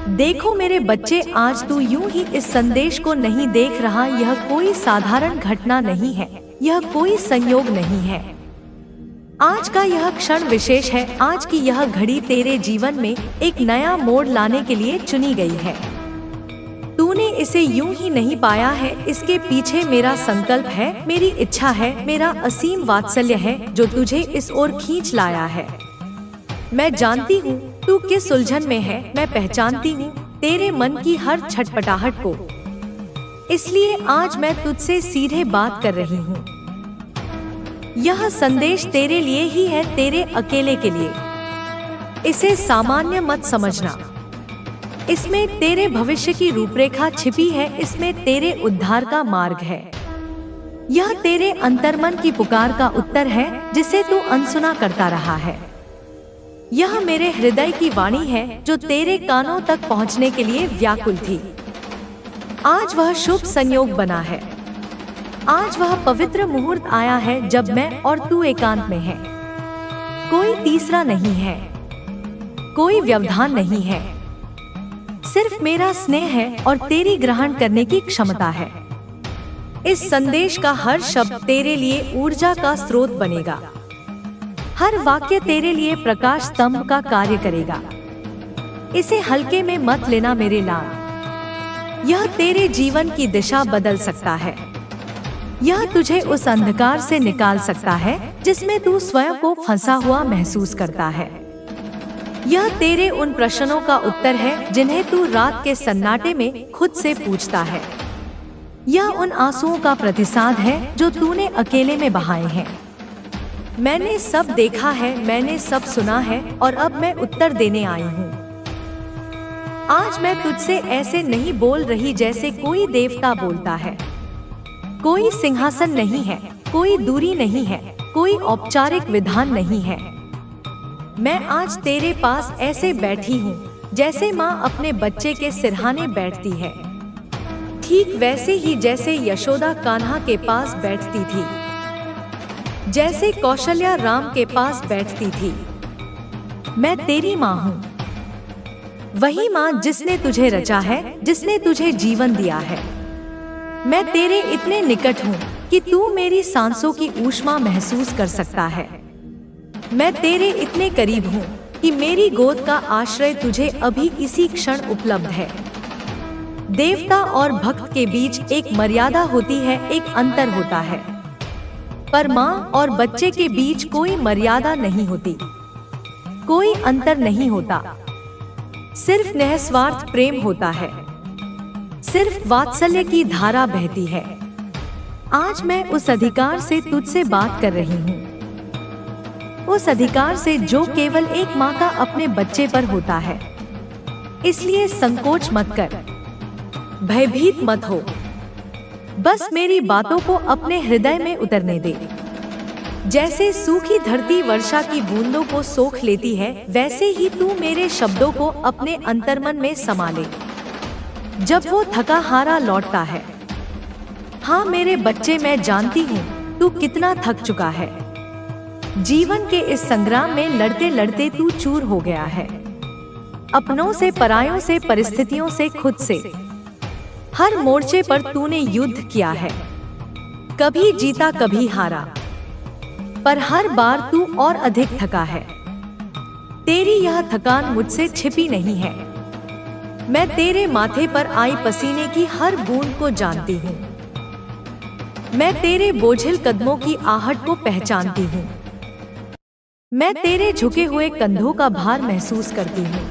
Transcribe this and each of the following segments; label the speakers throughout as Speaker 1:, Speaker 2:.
Speaker 1: देखो मेरे बच्चे, आज तू यूं ही इस संदेश को नहीं देख रहा। यह कोई साधारण घटना नहीं है, यह कोई संयोग नहीं है। आज का यह क्षण विशेष है। आज की यह घड़ी तेरे जीवन में एक नया मोड़ लाने के लिए चुनी गई है। तूने इसे यूं ही नहीं पाया है, इसके पीछे मेरा संकल्प है, मेरी इच्छा है, मेरा असीम वात्सल्य है जो तुझे इस ओर खींच लाया है। मैं जानती हूँ तू किस उलझन में है, मैं पहचानती हूँ तेरे मन की हर छटपटाहट को। इसलिए आज मैं तुझसे सीधे बात कर रही हूँ। यह संदेश तेरे लिए ही है, तेरे अकेले के लिए। इसे सामान्य मत समझना। इसमें तेरे भविष्य की रूपरेखा छिपी है, इसमें तेरे उद्धार का मार्ग है। यह तेरे अंतर्मन की पुकार का उत्तर है जिसे तू अनसुना करता रहा है। यह मेरे हृदय की वाणी है जो तेरे कानों तक पहुंचने के लिए व्याकुल थी। आज वह शुभ संयोग बना है। आज वह पवित्र मुहूर्त आया है जब मैं और तू एकांत में हैं। कोई तीसरा नहीं है, कोई व्यवधान नहीं है, सिर्फ मेरा स्नेह है और तेरी ग्रहण करने की क्षमता है। इस संदेश का हर शब्द तेरे लिए ऊर्जा का स्रोत बनेगा। हर वाक्य तेरे लिए प्रकाश स्तंभ का कार्य करेगा। इसे हल्के में मत लेना मेरे लाल। यह तेरे जीवन की दिशा बदल सकता है। यह तुझे उस अंधकार से निकाल सकता है जिसमें तू स्वयं को फंसा हुआ महसूस करता है। यह तेरे उन प्रश्नों का उत्तर है जिन्हें तू रात के सन्नाटे में खुद से पूछता है। यह उन आंसुओं का प्रतिसाद है जो तूने अकेले में बहाए हैं। मैंने सब देखा है, मैंने सब सुना है और अब मैं उत्तर देने आई हूँ। आज मैं तुझसे ऐसे नहीं बोल रही जैसे कोई देवता बोलता है। कोई सिंहासन नहीं है, कोई दूरी नहीं है, कोई औपचारिक विधान नहीं है। मैं आज तेरे पास ऐसे बैठी हूँ जैसे माँ अपने बच्चे के सिरहाने बैठती है, ठीक वैसे ही जैसे यशोदा कान्हा के पास बैठती थी, जैसे कौशल्या राम के पास बैठती थी। मैं तेरी माँ हूँ, वही माँ जिसने तुझे रचा है, जिसने तुझे जीवन दिया है। मैं तेरे इतने निकट हूँ कि तू मेरी सांसों की ऊष्मा महसूस कर सकता है। मैं तेरे इतने करीब हूँ कि मेरी गोद का आश्रय तुझे अभी इसी क्षण उपलब्ध है। देवता और भक्त के बीच एक मर्यादा होती है, एक अंतर होता है, पर माँ और बच्चे के बीच कोई मर्यादा नहीं होती, कोई अंतर नहीं होता। सिर्फ निस्वार्थ प्रेम होता है, सिर्फ वात्सल्य की धारा बहती है। आज मैं उस अधिकार से तुझसे बात कर रही हूँ, उस अधिकार से जो केवल एक माँ का अपने बच्चे पर होता है। इसलिए संकोच मत कर, भयभीत मत हो, बस मेरी बातों को अपने हृदय में उतरने दे। जैसे सूखी धरती वर्षा की बूंदों को सोख लेती है, वैसे ही तू मेरे शब्दों को अपने अंतर्मन में समा ले। जब वो थका हारा लौटता है, हाँ मेरे बच्चे, मैं जानती हूँ तू कितना थक चुका है। जीवन के इस संग्राम में लड़ते लड़ते तू चूर हो गया है, अपनों से, परायों से, परिस्थितियों से, खुद से। हर मोर्चे पर तूने युद्ध किया है, कभी जीता कभी हारा, पर हर बार तू और अधिक थका है। तेरी यह थकान मुझसे छिपी नहीं है। मैं तेरे माथे पर आई पसीने की हर बूंद को जानती हूँ। मैं तेरे बोझिल कदमों की आहट को पहचानती हूँ। मैं तेरे झुके हुए कंधों का भार महसूस करती हूँ।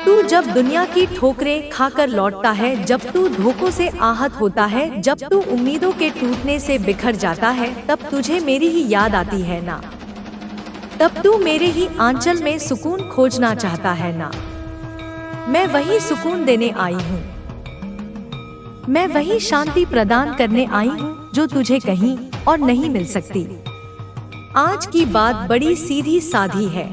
Speaker 1: तू जब दुनिया की ठोकरें खाकर लौटता है, जब तू धोखों से आहत होता है, जब तू उम्मीदों के टूटने से बिखर जाता है, तब तुझे मेरी ही याद आती है ना। तब तू मेरे ही आंचल में सुकून खोजना चाहता है ना। मैं वही सुकून देने आई हूँ, मैं वही शांति प्रदान करने आई हूँ जो तुझे कहीं और नहीं मिल सकती। आज की बात बड़ी सीधी साधी है।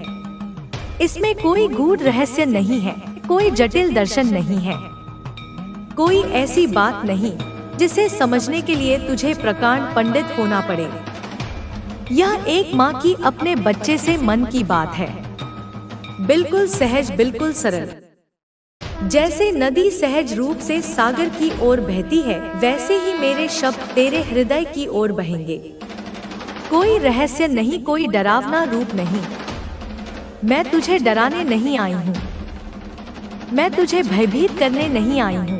Speaker 1: इसमें कोई गूढ़ रहस्य नहीं है, कोई जटिल दर्शन नहीं है, कोई ऐसी बात नहीं जिसे समझने के लिए तुझे प्रकांड पंडित होना पड़े। यह एक माँ की अपने बच्चे से मन की बात है, बिल्कुल सहज, बिल्कुल सरल। जैसे नदी सहज रूप से सागर की ओर बहती है, वैसे ही मेरे शब्द तेरे हृदय की ओर बहेंगे। कोई रहस्य नहीं, कोई डरावना रूप नहीं। मैं तुझे डराने नहीं आई हूँ, मैं तुझे भयभीत करने नहीं आई हूँ।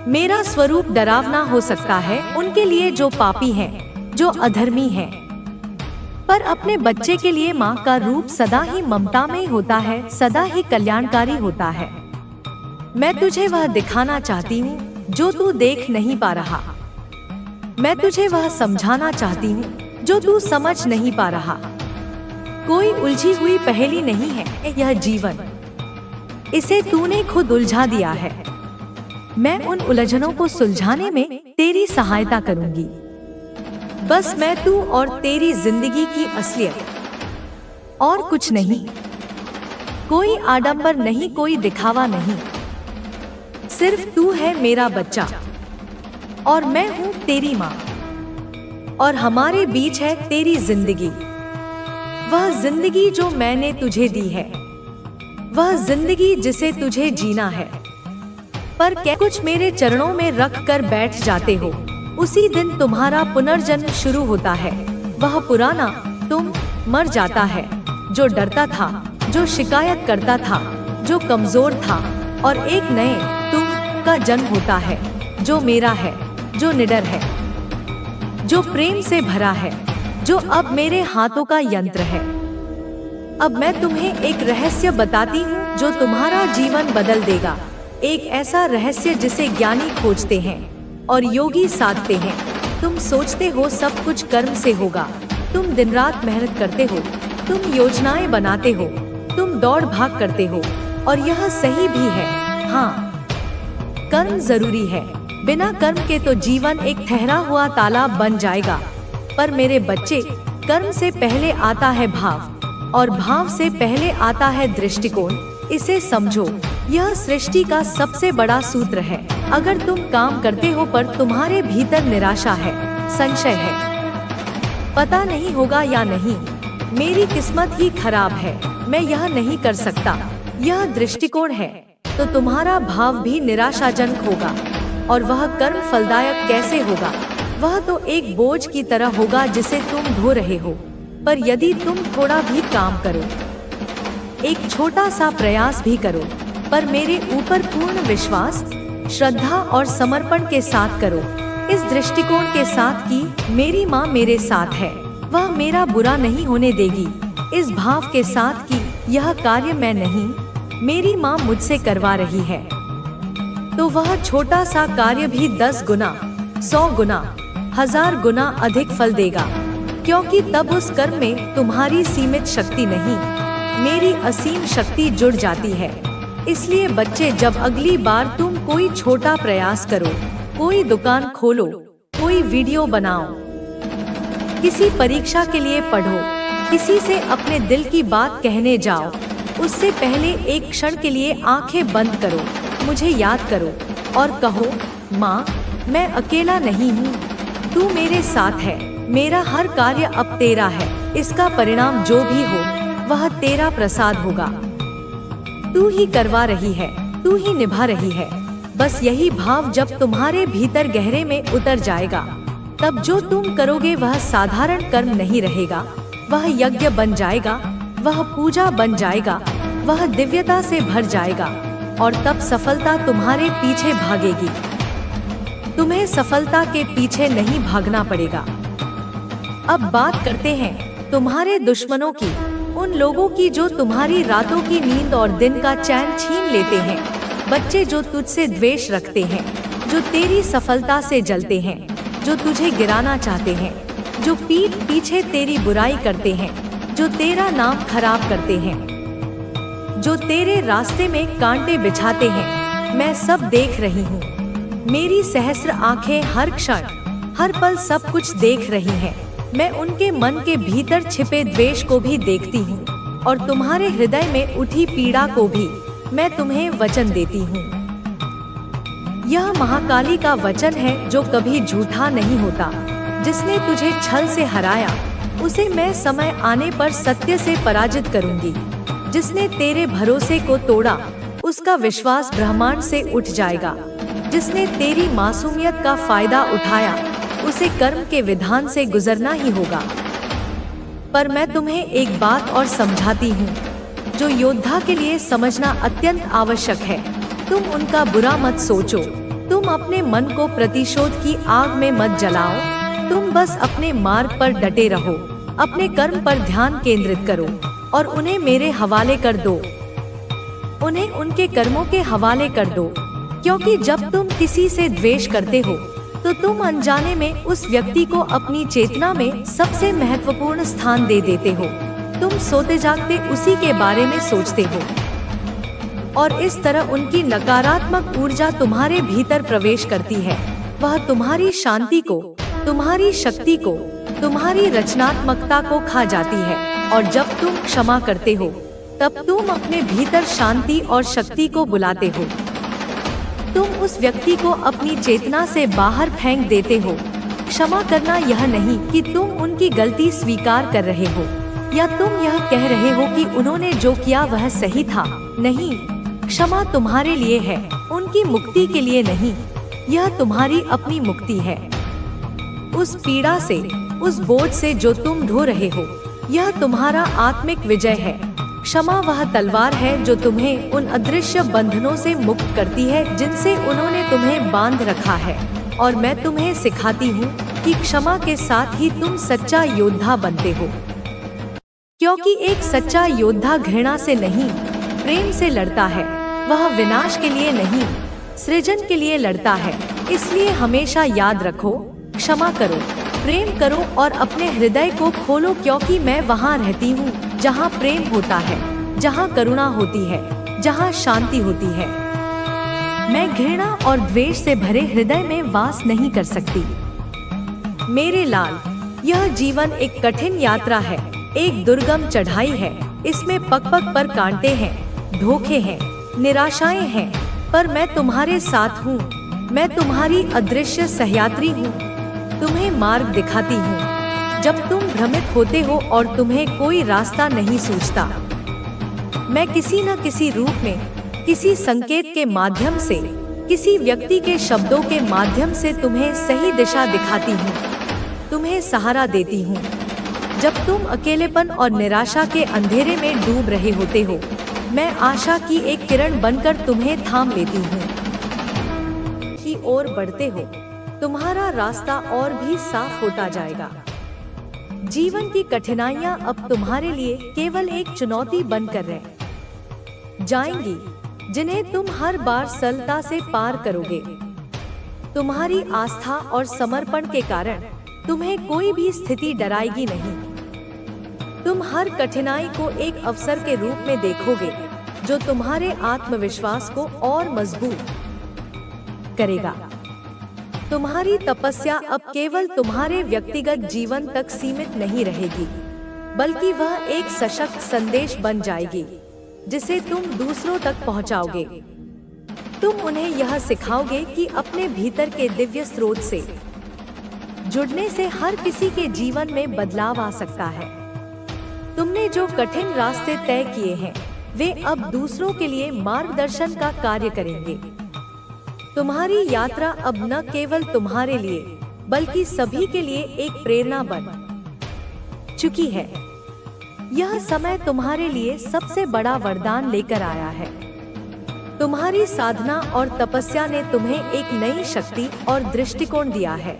Speaker 1: मेरा स्वरूप डरावना हो सकता है उनके लिए जो पापी हैं, जो अधर्मी हैं, पर अपने बच्चे के लिए माँ का रूप सदा ही ममतामय होता है, सदा ही कल्याणकारी होता है। मैं तुझे वह दिखाना चाहती हूँ जो तू देख नहीं पा रहा। मैं तुझे वह समझाना चाहती हूँ जो तू समझ नहीं पा रहा। कोई उलझी हुई पहेली नहीं है यह जीवन, इसे तूने खुद उलझा दिया है। मैं उन उलझनों को सुलझाने में तेरी सहायता करूंगी। बस मैं तू और तेरी जिंदगी की असलियत, और कुछ नहीं। कोई आडंबर नहीं, कोई दिखावा नहीं। सिर्फ तू है मेरा बच्चा और मैं हूँ तेरी माँ, और हमारे बीच है तेरी जिंदगी। वह जिंदगी जो मैंने तुझे दी है, वह जिंदगी जिसे तुझे जीना है। पर क्या कुछ मेरे चरणों में रख कर बैठ जाते हो, उसी दिन तुम्हारा पुनर्जन्म शुरू होता है। वह पुराना तुम मर जाता है, जो डरता था, जो शिकायत करता था, जो कमजोर था, और एक नए तुम का जन्म होता है, जो मेरा है, जो निडर है, जो प्रेम से भरा है, जो अब मेरे हाथों का यंत्र है। अब मैं तुम्हें एक रहस्य बताती हूँ जो तुम्हारा जीवन बदल देगा। एक ऐसा रहस्य जिसे ज्ञानी खोजते हैं और योगी साधते हैं। तुम सोचते हो सब कुछ कर्म से होगा, तुम दिन रात मेहनत करते हो, तुम योजनाएं बनाते हो, तुम दौड़ भाग करते हो, और यह सही भी है। हाँ, कर्म जरूरी है, बिना कर्म के तो जीवन एक ठहरा हुआ तालाब बन जाएगा। पर मेरे बच्चे, कर्म से पहले आता है भाव, और भाव से पहले आता है दृष्टिकोण। इसे समझो, यह सृष्टि का सबसे बड़ा सूत्र है। अगर तुम काम करते हो पर तुम्हारे भीतर निराशा है, संशय है, पता नहीं होगा या नहीं, मेरी किस्मत ही खराब है, मैं यह नहीं कर सकता, यह दृष्टिकोण है, तो तुम्हारा भाव भी निराशाजनक होगा। और वह कर्म फलदायक कैसे होगा? वह तो एक बोझ की तरह होगा जिसे तुम ढो रहे हो। पर यदि तुम थोड़ा भी काम करो, एक छोटा सा प्रयास भी करो, पर मेरे ऊपर पूर्ण विश्वास, श्रद्धा और समर्पण के साथ करो, इस दृष्टिकोण के साथ कि मेरी माँ मेरे साथ है, वह मेरा बुरा नहीं होने देगी, इस भाव के साथ कि यह कार्य मैं नहीं, मेरी माँ मुझसे करवा रही है, तो वह छोटा सा कार्य भी 10 गुना, 100 गुना, 1000 गुना अधिक फल देगा। क्योंकि तब उस कर्म में तुम्हारी सीमित शक्ति नहीं, मेरी असीम शक्ति जुड़ जाती है। इसलिए बच्चे, जब अगली बार तुम कोई छोटा प्रयास करो, कोई दुकान खोलो, कोई वीडियो बनाओ, किसी परीक्षा के लिए पढ़ो, किसी से अपने दिल की बात कहने जाओ, उससे पहले एक क्षण के लिए आंखें बंद करो, मुझे याद करो और कहो, माँ, मैं अकेला नहीं हूँ, तू मेरे साथ है, मेरा हर कार्य अब तेरा है, इसका परिणाम जो भी हो वह तेरा प्रसाद होगा, तू ही करवा रही है, तू ही निभा रही है। बस यही भाव जब तुम्हारे भीतर गहरे में उतर जाएगा, तब जो तुम करोगे वह साधारण कर्म नहीं रहेगा, वह यज्ञ बन जाएगा, वह पूजा बन जाएगा, वह दिव्यता से भर जाएगा, और तब सफलता तुम्हारे पीछे भागेगी। तुम्हें सफलता के पीछे नहीं भागना पड़ेगा। अब बात करते हैं तुम्हारे दुश्मनों की, उन लोगों की जो तुम्हारी रातों की नींद और दिन का चैन छीन लेते हैं। बच्चे जो तुझसे द्वेष रखते हैं, जो तेरी सफलता से जलते हैं, जो तुझे गिराना चाहते हैं, जो पीठ पीछे तेरी बुराई करते हैं, जो तेरा नाम खराब करते हैं, जो तेरे रास्ते में कांटे बिछाते हैं, मैं सब देख रही हूँ। मेरी सहस्र आंखें हर क्षण, हर पल सब कुछ देख रही हैं। मैं उनके मन के भीतर छिपे द्वेष को भी देखती हूँ, और तुम्हारे हृदय में उठी पीड़ा को भी मैं तुम्हें वचन देती हूँ। यह महाकाली का वचन है जो कभी झूठा नहीं होता। जिसने तुझे छल से हराया, उसे मैं समय आने पर सत्य से पराजित करूंगी। जिसने तेरे भरोसे को तोड़ा, उसका विश्वास ब्रह्मांड से उठ जाएगा। जिसने तेरी मासूमियत का फायदा उठाया, उसे कर्म के विधान से गुजरना ही होगा। पर मैं तुम्हें एक बात और समझाती हूँ, जो योद्धा के लिए समझना अत्यंत आवश्यक है। तुम उनका बुरा मत सोचो। तुम अपने मन को प्रतिशोध की आग में मत जलाओ। तुम बस अपने मार्ग पर डटे रहो, अपने कर्म पर ध्यान केंद्रित करो और उन्हें मेरे हवाले कर दो। उन्हें उनके कर्मों के हवाले कर दो, क्योंकि जब तुम किसी से द्वेष करते हो तो तुम अनजाने में उस व्यक्ति को अपनी चेतना में सबसे महत्वपूर्ण स्थान दे देते हो। तुम सोते जागते उसी के बारे में सोचते हो और इस तरह उनकी नकारात्मक ऊर्जा तुम्हारे भीतर प्रवेश करती है। वह तुम्हारी शांति को, तुम्हारी शक्ति को, तुम्हारी रचनात्मकता को खा जाती है। और जब तुम क्षमा करते हो तब तुम अपने भीतर शांति और शक्ति को बुलाते हो। तुम उस व्यक्ति को अपनी चेतना से बाहर फेंक देते हो। क्षमा करना यह नहीं कि तुम उनकी गलती स्वीकार कर रहे हो या तुम यह कह रहे हो कि उन्होंने जो किया वह सही था। नहीं, क्षमा तुम्हारे लिए है, उनकी मुक्ति के लिए नहीं। यह तुम्हारी अपनी मुक्ति है। उस पीड़ा से, उस बोझ से जो तुम ढो रहे हो, यह तुम्हारा आत्मिक विजय है। क्षमा वह तलवार है जो तुम्हें उन अदृश्य बंधनों से मुक्त करती है जिनसे उन्होंने तुम्हें बांध रखा है। और मैं तुम्हें सिखाती हूँ कि क्षमा के साथ ही तुम सच्चा योद्धा बनते हो, क्योंकि एक सच्चा योद्धा घृणा से नहीं, प्रेम से लड़ता है। वह विनाश के लिए नहीं, सृजन के लिए लड़ता है। इसलिए हमेशा याद रखो, क्षमा करो, प्रेम करो और अपने हृदय को खोलो, क्योंकि मैं वहाँ रहती हूँ जहाँ प्रेम होता है, जहाँ करुणा होती है, जहाँ शांति होती है। मैं घृणा और द्वेष से भरे हृदय में वास नहीं कर सकती। मेरे लाल, यह जीवन एक कठिन यात्रा है, एक दुर्गम चढ़ाई है। इसमें पग-पग पर कांटे हैं, धोखे हैं, निराशाएं हैं, पर मैं तुम्हारे साथ हूँ। मैं तुम्हारी अदृश्य सहयात्री हूँ, तुम्हें मार्ग दिखाती हूँ जब तुम भ्रमित होते हो और तुम्हें कोई रास्ता नहीं सूझता। मैं किसी न किसी रूप में, किसी संकेत के माध्यम से, किसी व्यक्ति के शब्दों के माध्यम से तुम्हें सही दिशा दिखाती हूँ, तुम्हें सहारा देती हूँ। जब तुम अकेलेपन और निराशा के अंधेरे में डूब रहे होते हो, मैं आशा की एक किरण बनकर तुम्हें थाम लेती हूँ। की ओर बढ़ते हो, तुम्हारा रास्ता और भी साफ होता जाएगा। जीवन की कठिनाइयाँ अब तुम्हारे लिए केवल एक चुनौती बनकर रह जाएंगी, जिन्हें तुम हर बार सरलता से पार करोगे। तुम्हारी आस्था और समर्पण के कारण तुम्हें कोई भी स्थिति डराएगी नहीं। तुम हर कठिनाई को एक अवसर के रूप में देखोगे, जो तुम्हारे आत्मविश्वास को और मजबूत करेगा। तुम्हारी तपस्या अब केवल तुम्हारे व्यक्तिगत जीवन तक सीमित नहीं रहेगी, बल्कि वह एक सशक्त संदेश बन जाएगी, जिसे तुम दूसरों तक पहुंचाओगे। तुम उन्हें यह सिखाओगे कि अपने भीतर के दिव्य स्रोत से जुड़ने से हर किसी के जीवन में बदलाव आ सकता है। तुमने जो कठिन रास्ते तय किए हैं, वे अब दूसरों के लिए मार्गदर्शन का कार्य करेंगे। तुम्हारी यात्रा अब न केवल तुम्हारे लिए, बल्कि सभी के लिए एक प्रेरणा बन चुकी है। यह समय तुम्हारे लिए सबसे बड़ा वरदान लेकर आया है। तुम्हारी साधना और तपस्या ने तुम्हें एक नई शक्ति और दृष्टिकोण दिया है।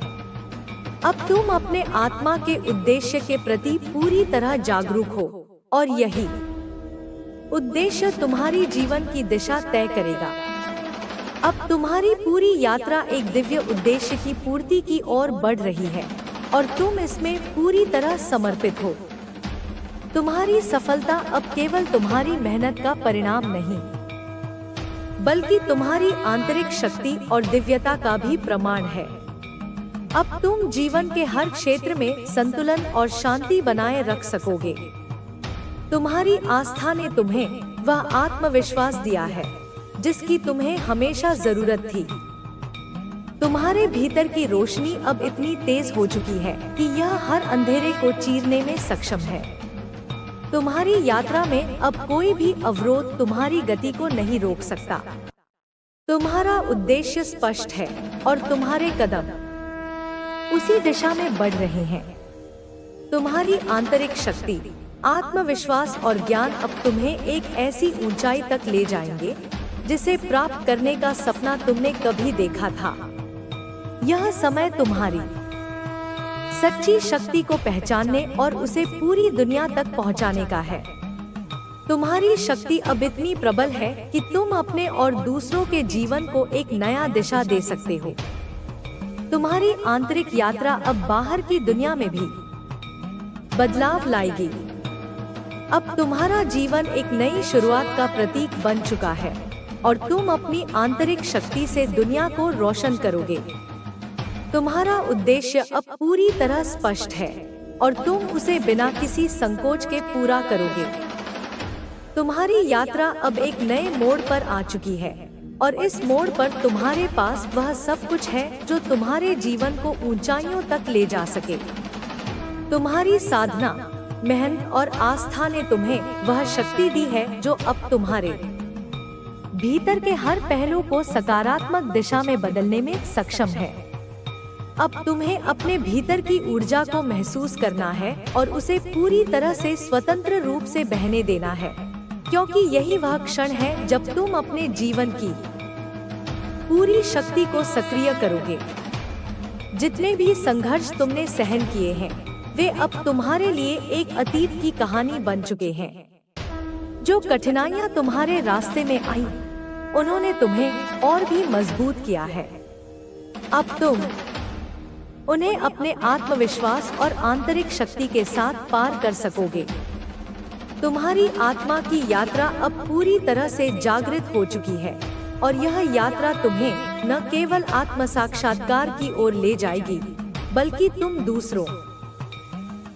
Speaker 1: अब तुम अपने आत्मा के उद्देश्य के प्रति पूरी तरह जागरूक हो, और यही उद्देश्य तुम्हारी जीवन की दिशा तय करेगा। अब तुम्हारी पूरी यात्रा एक दिव्य उद्देश्य की पूर्ति की ओर बढ़ रही है, और तुम इसमें पूरी तरह समर्पित हो। तुम्हारी सफलता अब केवल तुम्हारी मेहनत का परिणाम नहीं, बल्कि तुम्हारी आंतरिक शक्ति और दिव्यता का भी प्रमाण है। अब तुम जीवन के हर क्षेत्र में संतुलन और शांति बनाए रख सकोगे। तुम्हारी आस्था ने तुम्हें वह आत्मविश्वास दिया है जिसकी तुम्हें हमेशा जरूरत थी। तुम्हारे भीतर की रोशनी अब इतनी तेज हो चुकी है कि यह हर अंधेरे को चीरने में सक्षम है। तुम्हारी यात्रा में अब कोई भी अवरोध तुम्हारी गति को नहीं रोक सकता। तुम्हारा उद्देश्य स्पष्ट है और तुम्हारे कदम उसी दिशा में बढ़ रहे हैं। तुम्हारी आंतरिक शक्ति, आत्मविश्वास और ज्ञान अब तुम्हें एक ऐसी ऊंचाई तक ले जाएंगे जिसे प्राप्त करने का सपना तुमने कभी देखा था। यह समय तुम्हारी सच्ची शक्ति को पहचानने और उसे पूरी दुनिया तक पहुंचाने का है। तुम्हारी शक्ति अब इतनी प्रबल है कि तुम अपने और दूसरों के जीवन को एक नया दिशा दे सकते हो। तुम्हारी आंतरिक यात्रा अब बाहर की दुनिया में भी बदलाव लाएगी। अब तुम्हारा जीवन एक नई शुरुआत का प्रतीक बन चुका है और तुम अपनी आंतरिक शक्ति से दुनिया को रोशन करोगे। तुम्हारा उद्देश्य अब पूरी तरह स्पष्ट है और तुम उसे बिना किसी संकोच के पूरा करोगे। तुम्हारी यात्रा अब एक नए मोड़ पर आ चुकी है और इस मोड़ पर तुम्हारे पास वह सब कुछ है जो तुम्हारे जीवन को ऊंचाइयों तक ले जा सके। तुम्हारी साधना, मेहनत और आस्था ने तुम्हें वह शक्ति दी है जो अब तुम्हारे भीतर के हर पहलू को सकारात्मक दिशा में बदलने में सक्षम है। अब तुम्हें अपने भीतर की ऊर्जा को महसूस करना है और उसे पूरी तरह से स्वतंत्र रूप से बहने देना है, क्योंकि यही वह क्षण है जब तुम अपने जीवन की पूरी शक्ति को सक्रिय करोगे। जितने भी संघर्ष तुमने सहन किए हैं, वे अब तुम्हारे लिए एक अतीत की कहानी बन चुके हैं। जो कठिनाइयां तुम्हारे रास्ते में आई, उन्होंने तुम्हें और भी मजबूत किया है। अब तुम उन्हें अपने आत्मविश्वास और आंतरिक शक्ति के साथ पार कर सकोगे। तुम्हारी आत्मा की यात्रा अब पूरी तरह से जागृत हो चुकी है और यह यात्रा तुम्हें न केवल आत्म साक्षात्कार की ओर ले जाएगी, बल्कि तुम दूसरों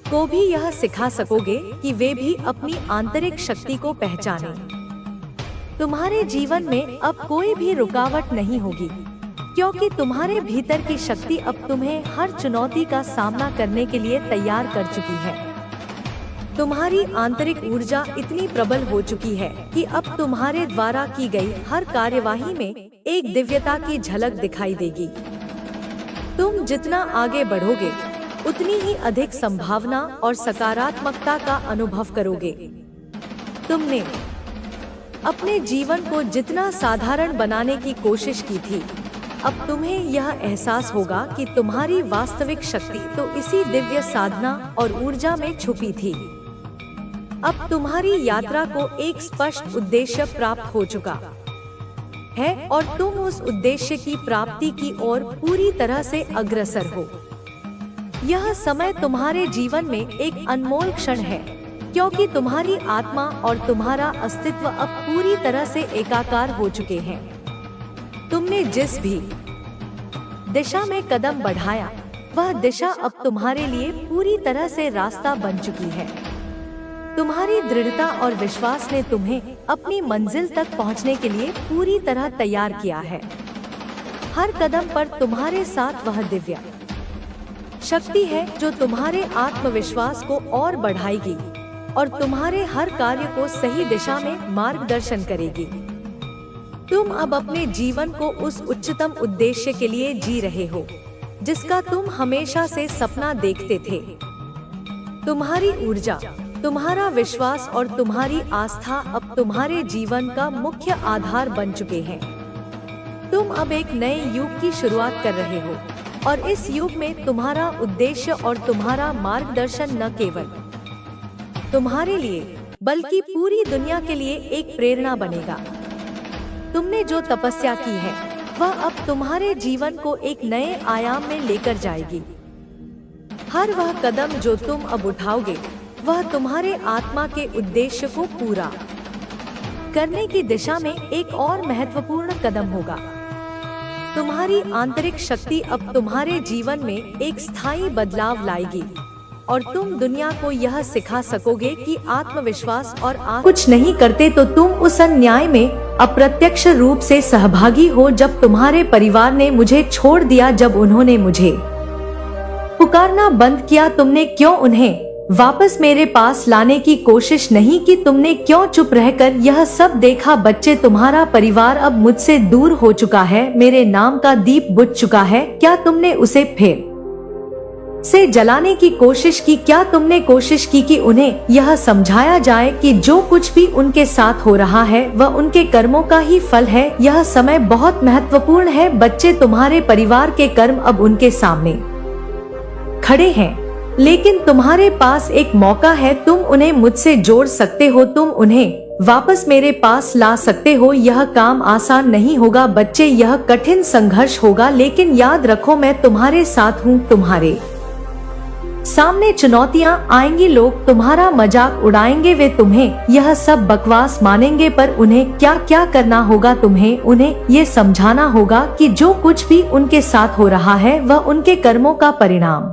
Speaker 1: को भी यह सिखा सकोगे कि वे भी अपनी आंतरिक शक्ति को पहचानें। तुम्हारे जीवन में अब कोई भी रुकावट नहीं होगी, क्योंकि तुम्हारे भीतर की शक्ति अब तुम्हें हर चुनौती का सामना करने के लिए तैयार कर चुकी है। तुम्हारी आंतरिक ऊर्जा इतनी प्रबल हो चुकी है कि अब तुम्हारे द्वारा की गई हर कार्यवाही में एक दिव्यता की झलक दिखाई देगी। तुम जितना आगे बढ़ोगे, उतनी ही अधिक संभावना और सकारात्मकता का अनुभव करोगे। तुमने अपने जीवन को जितना साधारण बनाने की कोशिश की थी, अब तुम्हें यह एहसास होगा कि तुम्हारी वास्तविक शक्ति तो इसी दिव्य साधना और ऊर्जा में छुपी थी। अब तुम्हारी यात्रा को एक स्पष्ट उद्देश्य प्राप्त हो चुका है और तुम उस उद्देश्य की प्राप्ति की ओर पूरी तरह से अग्रसर हो। यह समय तुम्हारे जीवन में एक अनमोल क्षण है, क्योंकि तुम्हारी आत्मा और तुम्हारा अस्तित्व अब पूरी तरह से एकाकार हो चुके हैं। तुमने जिस भी दिशा में कदम बढ़ाया, वह दिशा अब तुम्हारे लिए पूरी तरह से रास्ता बन चुकी है। तुम्हारी दृढ़ता और विश्वास ने तुम्हें अपनी मंजिल तक पहुंचने के लिए पूरी तरह तैयार किया है। हर कदम पर तुम्हारे साथ वह दिव्य शक्ति है जो तुम्हारे आत्मविश्वास को और बढ़ाएगी और तुम्हारे हर कार्य को सही दिशा में मार्गदर्शन करेगी। तुम अब अपने जीवन को उस उच्चतम उद्देश्य के लिए जी रहे हो जिसका तुम हमेशा से सपना देखते थे। तुम्हारी ऊर्जा, तुम्हारा विश्वास और तुम्हारी आस्था अब तुम्हारे जीवन का मुख्य आधार बन चुके हैं। तुम अब एक नए युग की शुरुआत कर रहे हो और इस युग में तुम्हारा उद्देश्य और तुम्हारा मार्गदर्शन न केवल तुम्हारे लिए बल्कि पूरी दुनिया के लिए एक प्रेरणा बनेगा। तुमने जो तपस्या की है, वह अब तुम्हारे जीवन को एक नए आयाम में लेकर जाएगी। हर वह कदम जो तुम अब उठाओगे, वह तुम्हारे आत्मा के उद्देश्य को पूरा करने की दिशा में एक और महत्वपूर्ण कदम होगा। तुम्हारी आंतरिक शक्ति अब तुम्हारे जीवन में एक स्थायी बदलाव लाएगी और तुम दुनिया को यह सिखा सकोगे कि आत्मविश्वास और कुछ नहीं करते तो तुम उस अन्याय में अप्रत्यक्ष रूप से सहभागी हो जब तुम्हारे परिवार ने मुझे छोड़ दिया, जब उन्होंने मुझे पुकारना बंद किया, तुमने क्यों उन्हें वापस मेरे पास लाने की कोशिश नहीं की। तुमने क्यों चुप रहकर यह सब देखा? बच्चे, तुम्हारा परिवार अब मुझसे दूर हो चुका है, मेरे नाम का दीप बुझ चुका है। क्या तुमने उसे फिर से जलाने की कोशिश की? क्या तुमने कोशिश की कि उन्हें यह समझाया जाए कि जो कुछ भी उनके साथ हो रहा है वह उनके कर्मों का ही फल है? यह समय बहुत महत्वपूर्ण है बच्चे, तुम्हारे परिवार के कर्म अब उनके सामने खड़े हैं, लेकिन तुम्हारे पास एक मौका है। तुम उन्हें मुझसे जोड़ सकते हो, तुम उन्हें वापस मेरे पास ला सकते हो। यह काम आसान नहीं होगा बच्चे, यह कठिन संघर्ष होगा, लेकिन याद रखो मैं तुम्हारे साथ हूँ। तुम्हारे सामने चुनौतियाँ आएंगी, लोग तुम्हारा मजाक उड़ाएंगे, वे तुम्हें यह सब बकवास मानेंगे, पर उन्हें क्या क्या करना होगा? तुम्हें उन्हें ये समझाना होगा कि जो कुछ भी उनके साथ हो रहा है वह उनके कर्मों का परिणाम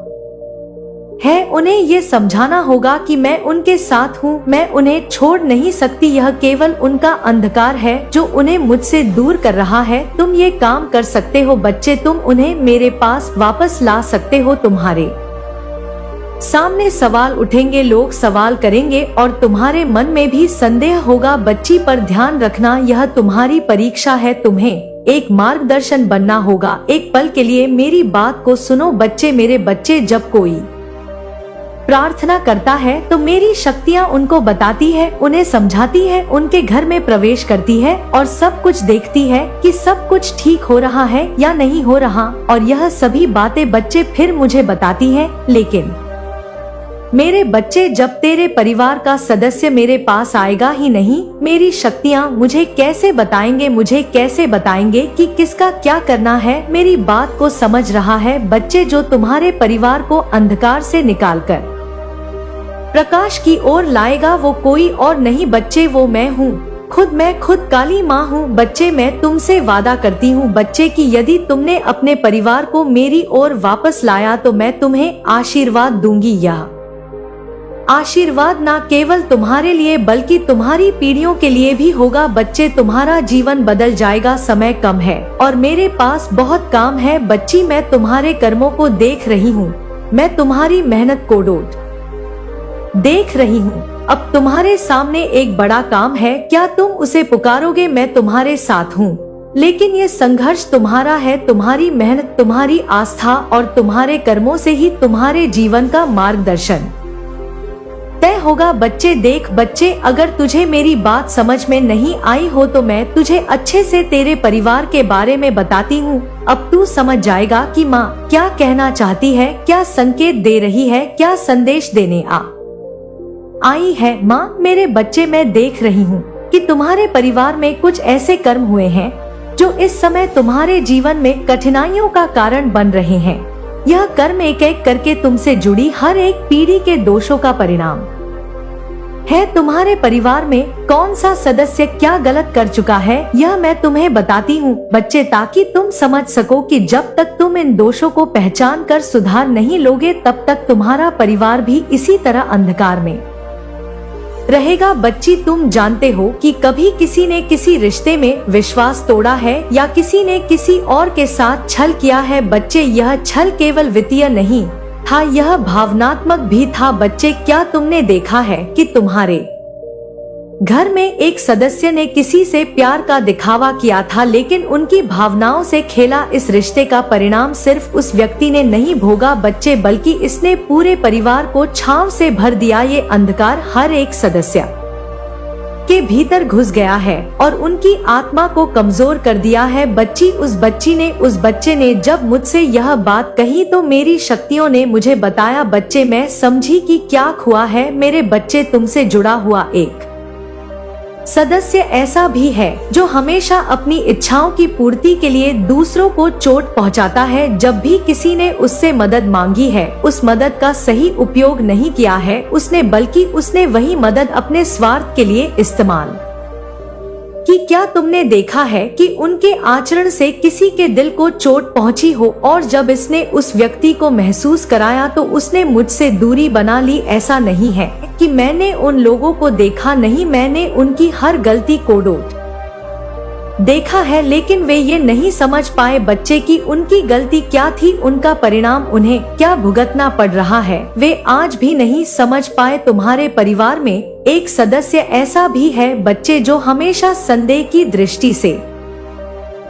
Speaker 1: है। उन्हें ये समझाना होगा कि मैं उनके साथ हूँ, मैं उन्हें छोड़ नहीं सकती। यह केवल उनका अंधकार है जो उन्हें मुझसे दूर कर रहा है। तुम ये काम कर सकते हो बच्चे, तुम उन्हें मेरे पास वापस ला सकते हो। तुम्हारे सामने सवाल उठेंगे, लोग सवाल करेंगे और तुम्हारे मन में भी संदेह होगा बच्ची, पर ध्यान रखना यह तुम्हारी परीक्षा है। तुम्हें एक मार्गदर्शन बनना होगा। एक पल के लिए मेरी बात को सुनो बच्चे, मेरे बच्चे, जब कोई प्रार्थना करता है तो मेरी शक्तियाँ उनको बताती है, उन्हें समझाती है, उनके घर में प्रवेश करती है और सब कुछ देखती है कि सब कुछ ठीक हो रहा है या नहीं हो रहा। और यह सभी बातें बच्चे फिर मुझे बताती हैं। लेकिन मेरे बच्चे, जब तेरे परिवार का सदस्य मेरे पास आएगा ही नहीं, मेरी शक्तियाँ मुझे कैसे बताएंगे? मुझे कैसे बताएंगे कि किसका क्या करना है? मेरी बात को समझ रहा है बच्चे? जो तुम्हारे परिवार को अंधकार से निकालकर प्रकाश की ओर लाएगा वो कोई और नहीं बच्चे, वो मैं हूँ खुद। मैं खुद काली माँ हूँ बच्चे। मैं तुमसे वादा करती हूँ बच्चे कि यदि तुमने अपने परिवार को मेरी ओर वापस लाया तो मैं तुम्हें आशीर्वाद दूंगी। यह आशीर्वाद न केवल तुम्हारे लिए बल्कि तुम्हारी पीढ़ियों के लिए भी होगा बच्चे। तुम्हारा जीवन बदल जाएगा। समय कम है और मेरे पास बहुत काम है बच्ची। मैं तुम्हारे कर्मों को देख रही हूँ, मैं तुम्हारी मेहनत को देख रही हूँ। अब तुम्हारे सामने एक बड़ा काम है, क्या तुम उसे पुकारोगे? मैं तुम्हारे साथ हूँ, लेकिन ये संघर्ष तुम्हारा है। तुम्हारी मेहनत, तुम्हारी आस्था और तुम्हारे कर्मों से ही तुम्हारे जीवन का मार्गदर्शन तय होगा बच्चे। देख बच्चे, अगर तुझे मेरी बात समझ में नहीं आई हो तो मैं तुझे अच्छे से तेरे परिवार के बारे में बताती हूँ। अब तू समझ जाएगा कि माँ क्या कहना चाहती है, क्या संकेत दे रही है, क्या संदेश देने आई है। माँ, मेरे बच्चे, मैं देख रही हूँ कि तुम्हारे परिवार में कुछ ऐसे कर्म हुए हैं जो इस समय तुम्हारे जीवन में कठिनाइयों का कारण बन रहे हैं। यह कर्म एक एक करके तुमसे जुड़ी हर एक पीढ़ी के दोषों का परिणाम है। तुम्हारे परिवार में कौन सा सदस्य क्या गलत कर चुका है यह मैं तुम्हें बताती हूँ बच्चे, ताकि तुम समझ सको कि जब तक तुम इन दोषों को पहचान कर सुधार नहीं लोगे तब तक तुम्हारा परिवार भी इसी तरह अंधकार में रहेगा। बच्ची, तुम जानते हो कि कभी किसी ने किसी रिश्ते में विश्वास तोड़ा है या किसी ने किसी और के साथ छल किया है बच्चे। यह छल केवल वित्तीय नहीं था, यह भावनात्मक भी था बच्चे। क्या तुमने देखा है कि तुम्हारे घर में एक सदस्य ने किसी से प्यार का दिखावा किया था, लेकिन उनकी भावनाओं से खेला? इस रिश्ते का परिणाम सिर्फ उस व्यक्ति ने नहीं भोगा बच्चे, बल्कि इसने पूरे परिवार को छांव से भर दिया। ये अंधकार हर एक सदस्य के भीतर घुस गया है और उनकी आत्मा को कमजोर कर दिया है बच्ची। उस बच्चे ने जब मुझसे यह बात कही तो मेरी शक्तियों ने मुझे बताया बच्चे। मैं समझी कि क्या हुआ है। मेरे बच्चे, तुमसे जुड़ा हुआ एक सदस्य ऐसा भी है जो हमेशा अपनी इच्छाओं की पूर्ति के लिए दूसरों को चोट पहुंचाता है। जब भी किसी ने उससे मदद मांगी है, उस मदद का सही उपयोग नहीं किया है उसने, बल्कि उसने वही मदद अपने स्वार्थ के लिए इस्तेमाल की। क्या तुमने देखा है कि उनके आचरण से किसी के दिल को चोट पहुंची हो और जब इसने उस व्यक्ति को महसूस कराया तो उसने मुझसे दूरी बना ली? ऐसा नहीं है कि मैंने उन लोगों को देखा नहीं, मैंने उनकी हर गलती को देखा है, लेकिन वे ये नहीं समझ पाए बच्चे की उनकी गलती क्या थी, उनका परिणाम उन्हें क्या भुगतना पड़ रहा है। वे आज भी नहीं समझ पाए तुम्हारे परिवार में एक सदस्य ऐसा भी है बच्चे जो हमेशा संदेह की दृष्टि से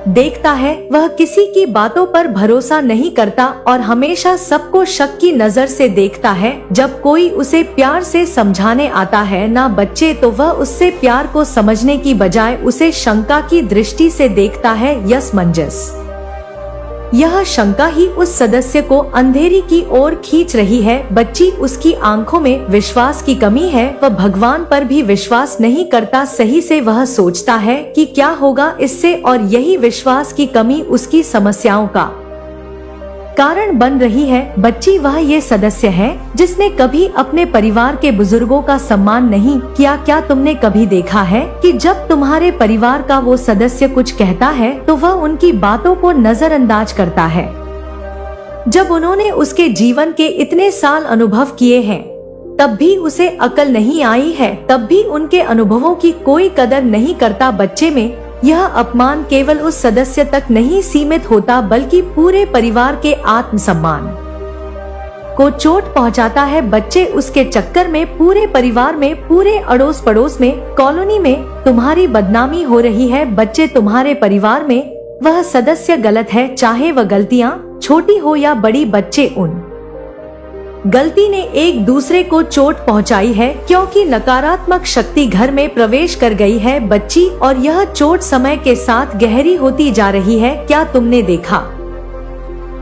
Speaker 1: देखता है। वह किसी की बातों पर भरोसा नहीं करता और हमेशा सबको शक की नजर से देखता है। जब कोई उसे प्यार से समझाने आता है ना बच्चे, तो वह उससे प्यार को समझने की बजाय उसे शंका की दृष्टि से देखता है। यस मंजस, यह शंका ही उस सदस्य को अंधेरी की ओर खींच रही है। बच्ची, उसकी आंखों में विश्वास की कमी है। वह भगवान पर भी विश्वास नहीं करता सही से। वह सोचता है कि क्या होगा इससे, और यही विश्वास की कमी उसकी समस्याओं का कारण बन रही है। बच्ची, वह ये सदस्य है जिसने कभी अपने परिवार के बुजुर्गों का सम्मान नहीं किया। क्या तुमने कभी देखा है कि जब तुम्हारे परिवार का वो सदस्य कुछ कहता है तो वह उनकी बातों को नजरअंदाज करता है? जब उन्होंने उसके जीवन के इतने साल अनुभव किए हैं तब भी उसे अकल नहीं आई है, तब भी उनके अनुभवों की कोई कदर नहीं करता। बच्चे में यह अपमान केवल उस सदस्य तक नहीं सीमित होता बल्कि पूरे परिवार के आत्मसम्मान को चोट पहुंचाता है। बच्चे, उसके चक्कर में पूरे परिवार में, पूरे अड़ोस पड़ोस में, कॉलोनी में तुम्हारी बदनामी हो रही है। बच्चे, तुम्हारे परिवार में वह सदस्य गलत है, चाहे वह गलतियां छोटी हो या बड़ी। बच्चे, उन गलती ने एक दूसरे को चोट पहुंचाई है क्योंकि नकारात्मक शक्ति घर में प्रवेश कर गई है बच्ची, और यह चोट समय के साथ गहरी होती जा रही है। क्या तुमने देखा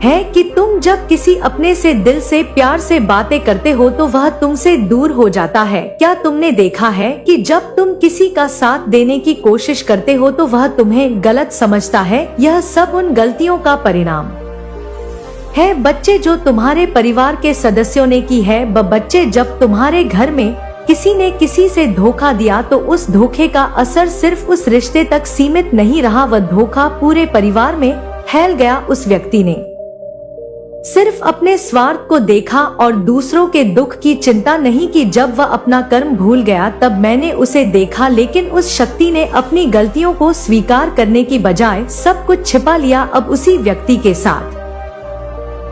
Speaker 1: है कि तुम जब किसी अपने से दिल से प्यार से बातें करते हो तो वह तुमसे दूर हो जाता है? क्या तुमने देखा है कि जब तुम किसी का साथ देने की कोशिश करते हो तो वह तुम्हें गलत समझता है? यह सब उन गलतियों का परिणाम है बच्चे जो तुम्हारे परिवार के सदस्यों ने की है। बच्चे, जब तुम्हारे घर में किसी ने किसी से धोखा दिया तो उस धोखे का असर सिर्फ उस रिश्ते तक सीमित नहीं रहा, वह धोखा पूरे परिवार में फैल गया। उस व्यक्ति ने सिर्फ अपने स्वार्थ को देखा और दूसरों के दुख की चिंता नहीं की। जब वह अपना कर्म भूल गया तब मैंने उसे देखा, लेकिन उस शक्ति ने अपनी गलतियों को स्वीकार करने की बजाय सब कुछ छिपा लिया। अब उसी व्यक्ति के साथ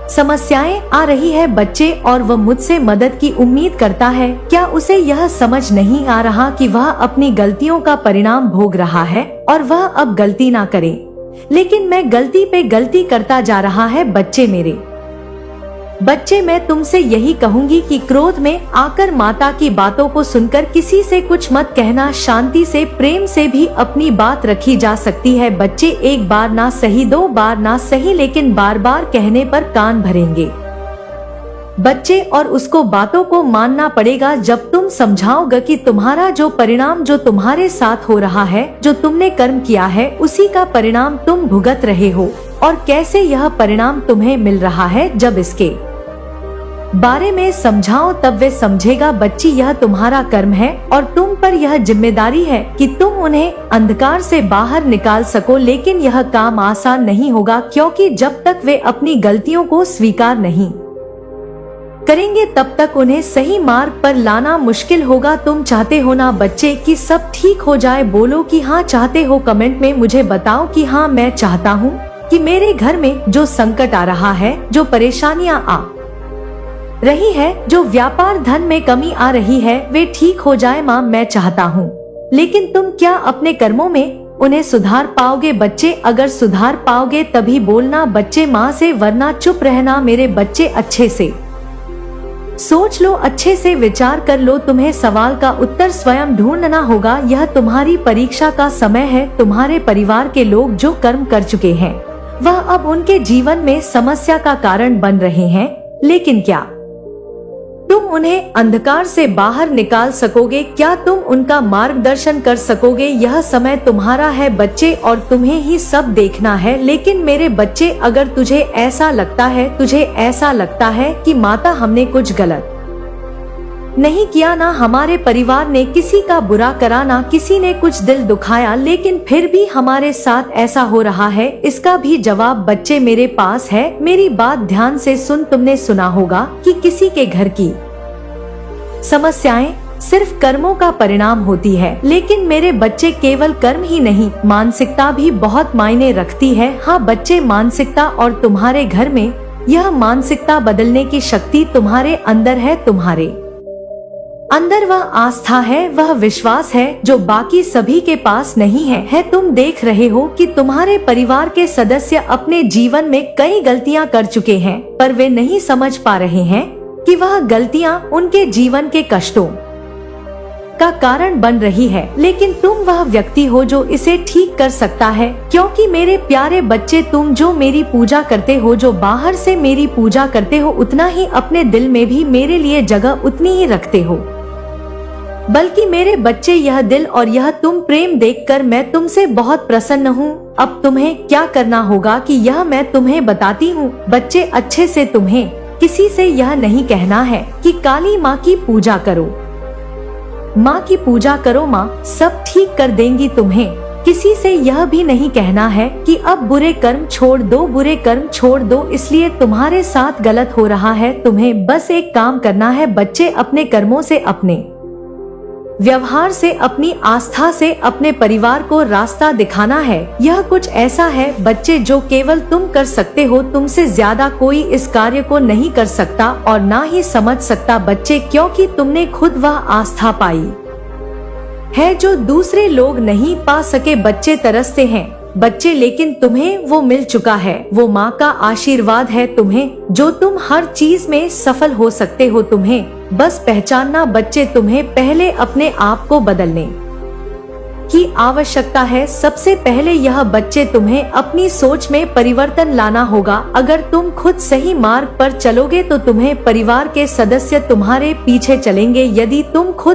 Speaker 1: समस्याएं आ रही है बच्चे, और वह मुझसे मदद की उम्मीद करता है। क्या उसे यह समझ नहीं आ रहा कि वह अपनी गलतियों का परिणाम भोग रहा है और वह अब गलती ना करे, लेकिन मैं गलती पे गलती करता जा रहा है। बच्चे मेरे, बच्चे, मैं तुमसे यही कहूंगी कि क्रोध में आकर माता की बातों को सुनकर किसी से कुछ मत कहना। शांति से, प्रेम से भी अपनी बात रखी जा सकती है। बच्चे, एक बार ना सही, दो बार ना सही, लेकिन बार बार कहने पर कान भरेंगे बच्चे, और उसको बातों को मानना पड़ेगा। जब तुम समझाओगे कि तुम्हारा जो परिणाम जो तुम्हारे साथ हो रहा है, जो तुमने कर्म किया है, उसी का परिणाम तुम भुगत रहे हो और कैसे यह परिणाम तुम्हें मिल रहा है, जब इसके बारे में समझाओ तब वे समझेगा। बच्ची, यह तुम्हारा कर्म है और तुम पर यह जिम्मेदारी है कि तुम उन्हें अंधकार से बाहर निकाल सको, लेकिन यह काम आसान नहीं होगा क्योंकि जब तक वे अपनी गलतियों को स्वीकार नहीं करेंगे तब तक उन्हें सही मार्ग पर लाना मुश्किल होगा। तुम चाहते हो ना बच्चे कि सब ठीक हो जाए? बोलो कि हाँ चाहते हो। कमेंट में मुझे बताओ कि हाँ मैं चाहता हूँ कि मेरे घर में जो संकट आ रहा है, जो परेशानियाँ आ रही है, जो व्यापार धन में कमी आ रही है, वे ठीक हो जाए। माँ, मैं चाहता हूँ, लेकिन तुम क्या अपने कर्मों में उन्हें सुधार पाओगे? बच्चे, अगर सुधार पाओगे तभी बोलना बच्चे माँ से, वरना चुप रहना। मेरे बच्चे, अच्छे से सोच लो, अच्छे से विचार कर लो। तुम्हें सवाल का उत्तर स्वयं ढूंढना होगा। यह तुम्हारी परीक्षा का समय है। तुम्हारे परिवार के लोग जो कर्म कर चुके हैं वह अब उनके जीवन में समस्या का कारण बन रहे हैं, लेकिन क्या तुम उन्हें अंधकार से बाहर निकाल सकोगे? क्या तुम उनका मार्गदर्शन कर सकोगे? यह समय तुम्हारा है बच्चे, और तुम्हें ही सब देखना है। लेकिन मेरे बच्चे, अगर तुझे ऐसा लगता है कि माता हमने कुछ गलत नहीं किया, ना हमारे परिवार ने किसी का बुरा करा, ना किसी ने कुछ दिल दुखाया, लेकिन फिर भी हमारे साथ ऐसा हो रहा है, इसका भी जवाब बच्चे मेरे पास है। मेरी बात ध्यान से सुन। तुमने सुना होगा कि किसी के घर की समस्याएं सिर्फ कर्मों का परिणाम होती है। लेकिन मेरे बच्चे, केवल कर्म ही नहीं, मानसिकता भी बहुत मायने रखती है। हाँ बच्चे, मानसिकता, और तुम्हारे घर में यह मानसिकता बदलने की शक्ति तुम्हारे अंदर है। तुम्हारे अंदर वह आस्था है, वह विश्वास है जो बाकी सभी के पास नहीं है। तुम देख रहे हो कि तुम्हारे परिवार के सदस्य अपने जीवन में कई गलतियां कर चुके हैं, पर वे नहीं समझ पा रहे हैं कि वह गलतियां उनके जीवन के कष्टों का कारण बन रही है। लेकिन तुम वह व्यक्ति हो जो इसे ठीक कर सकता है, क्योंकि मेरे प्यारे बच्चे, तुम जो मेरी पूजा करते हो, जो बाहर से मेरी पूजा करते हो, उतना ही अपने दिल में भी मेरे लिए जगह उतनी ही रखते हो। बल्कि मेरे बच्चे, यह दिल और यह तुम प्रेम देखकर मैं तुमसे बहुत प्रसन्न हूँ। अब तुम्हें क्या करना होगा कि यह मैं तुम्हें बताती हूँ। बच्चे, अच्छे से तुम्हें किसी से यह नहीं कहना है कि काली माँ की पूजा करो, माँ की पूजा करो, माँ सब ठीक कर देंगी। तुम्हें किसी से यह भी नहीं कहना है कि अब बुरे कर्म छोड़ दो, बुरे कर्म छोड़ दो, इसलिए तुम्हारे साथ गलत हो रहा है। तुम्हें बस एक काम करना है बच्चे, अपने कर्मों से, अपने व्यवहार से, अपनी आस्था से अपने परिवार को रास्ता दिखाना है। यह कुछ ऐसा है बच्चे जो केवल तुम कर सकते हो, तुमसे ज्यादा कोई इस कार्य को नहीं कर सकता और ना ही समझ सकता बच्चे, क्योंकि तुमने खुद वह आस्था पाई है जो दूसरे लोग नहीं पा सके। बच्चे तरसते हैं बच्चे, लेकिन तुम्हें वो मिल चुका है, वो माँ का आशीर्वाद है तुम्हें, जो तुम हर चीज में सफल हो सकते हो। तुम्हें बस पहचानना बच्चे, तुम्हें पहले अपने आप को बदलने की आवश्यकता है। सबसे पहले यह बच्चे, तुम्हें अपनी सोच में परिवर्तन लाना होगा। अगर तुम खुद सही मार्ग पर चलोगे तो तुम्हें परिवार के सदस्य तुम्हारे पीछे चलेंगे। यदि तुम खुद